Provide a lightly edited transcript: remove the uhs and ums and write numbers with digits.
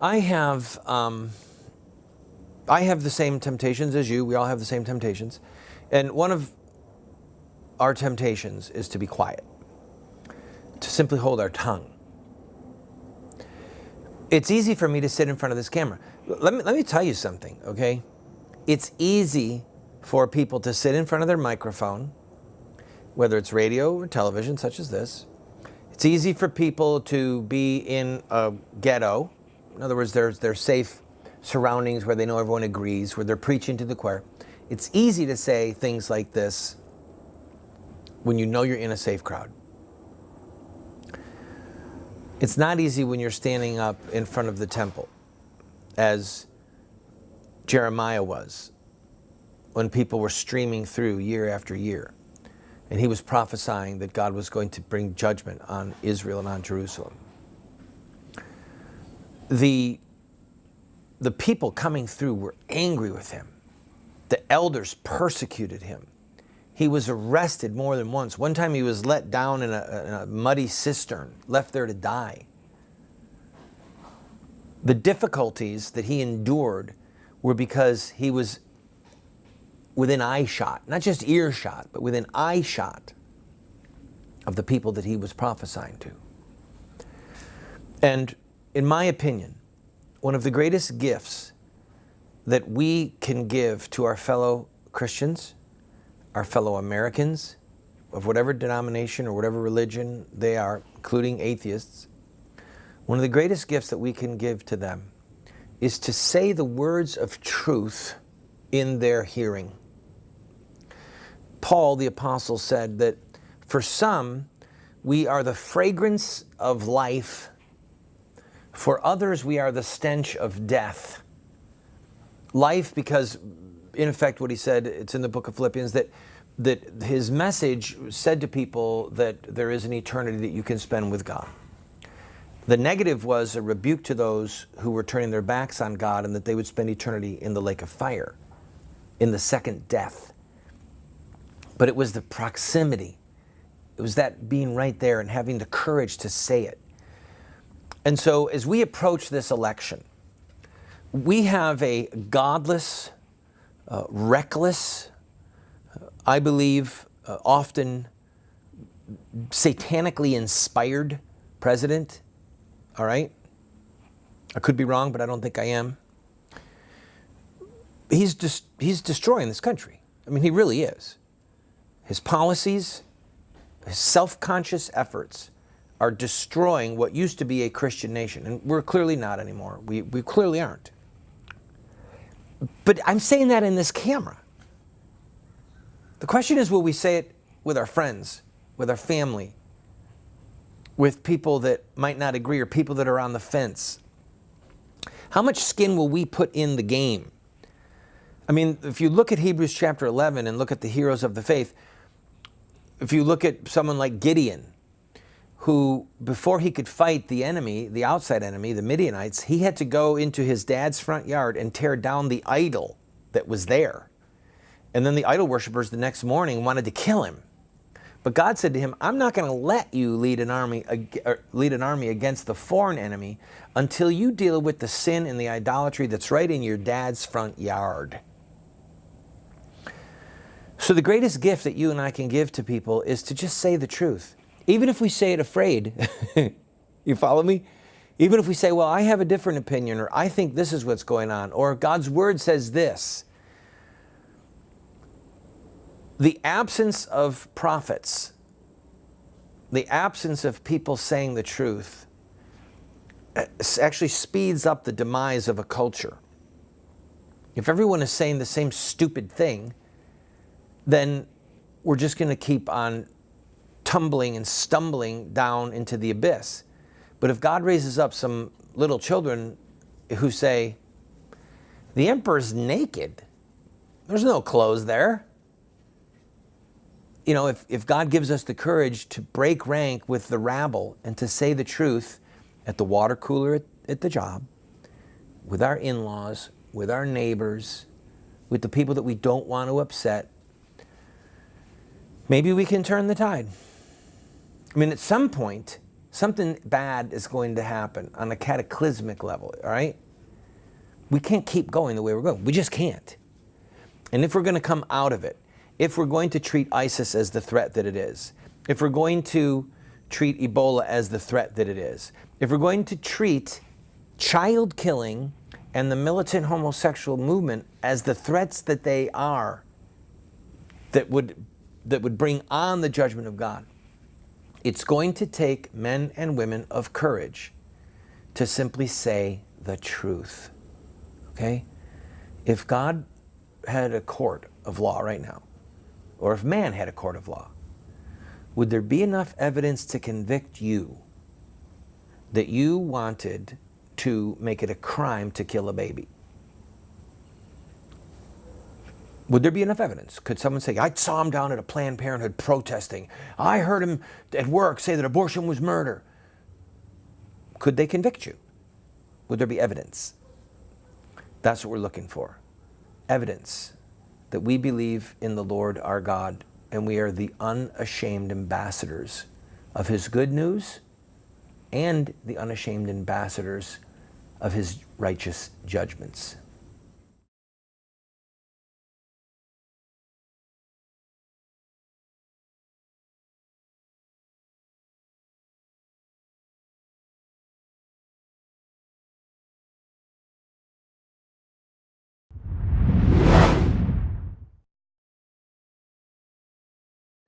I have the same temptations as you. We all have the same temptations. And one of our temptations is to be quiet, to simply hold our tongue. It's easy for me to sit in front of this camera. Let me tell you something, okay? It's easy for people to sit in front of their microphone, whether it's radio or television, such as this. It's easy for people to be in a ghetto. In other words, they're safe surroundings where they know everyone agrees, where they're preaching to the choir. It's easy to say things like this when you know you're in a safe crowd. It's not easy when you're standing up in front of the temple, as Jeremiah was, when people were streaming through year after year. And he was prophesying that God was going to bring judgment on Israel and on Jerusalem. The people coming through were angry with him. The elders persecuted him. He was arrested more than once. One time he was let down in a muddy cistern, left there to die. The difficulties that he endured were because he was within eyeshot, not just earshot, but within eyeshot of the people that he was prophesying to. And in my opinion, one of the greatest gifts that we can give to our fellow Christians, our fellow Americans, of whatever denomination or whatever religion they are, including atheists, one of the greatest gifts that we can give to them is to say the words of truth in their hearing. Paul, the apostle, said that for some, we are the fragrance of life. For others, we are the stench of death. Life, because in effect what he said, it's in the book of Philippians, that his message said to people that there is an eternity that you can spend with God. The negative was a rebuke to those who were turning their backs on God, and that they would spend eternity in the lake of fire, in the second death. But it was the proximity. It was that being right there and having the courage to say it. And so as we approach this election, we have a godless, reckless, I believe often satanically inspired president. All right? I could be wrong, but I don't think I am. He's destroying this country. I mean, he really is. His policies, his self-conscious efforts are destroying what used to be a Christian nation. And we're clearly not anymore. We clearly aren't. But I'm saying that in this camera. The question is, will we say it with our friends, with our family, with people that might not agree or people that are on the fence? How much skin will we put in the game? I mean, if you look at Hebrews chapter 11 and look at the heroes of the faith, if you look at someone like Gideon, who before he could fight the enemy, the outside enemy, the Midianites, he had to go into his dad's front yard and tear down the idol that was there. And then the idol worshipers the next morning wanted to kill him. But God said to him, I'm not going to let you lead an army against the foreign enemy until you deal with the sin and the idolatry that's right in your dad's front yard. So the greatest gift that you and I can give to people is to just say the truth. Even if we say it afraid. You follow me? Even if we say, well, I have a different opinion, or I think this is what's going on, or God's word says this. The absence of prophets, the absence of people saying the truth, actually speeds up the demise of a culture. If everyone is saying the same stupid thing, then we're just going to keep on tumbling and stumbling down into the abyss. But if God raises up some little children who say, the emperor's naked, there's no clothes there. You know, if God gives us the courage to break rank with the rabble and to say the truth at the water cooler at the job, with our in-laws, with our neighbors, with the people that we don't want to upset, maybe we can turn the tide. I mean, at some point, something bad is going to happen on a cataclysmic level, all right? We can't keep going the way we're going. We just can't. And if we're going to come out of it, if we're going to treat ISIS as the threat that it is, if we're going to treat Ebola as the threat that it is, if we're going to treat child killing and the militant homosexual movement as the threats that they are, that would bring on the judgment of God, it's going to take men and women of courage to simply say the truth. Okay? If God had a court of law right now, or if man had a court of law, would there be enough evidence to convict you that you wanted to make it a crime to kill a baby? Would there be enough evidence? Could someone say, I saw him down at a Planned Parenthood protesting. I heard him at work say that abortion was murder. Could they convict you? Would there be evidence? That's what we're looking for. Evidence that we believe in the Lord our God, and we are the unashamed ambassadors of His good news and the unashamed ambassadors of His righteous judgments.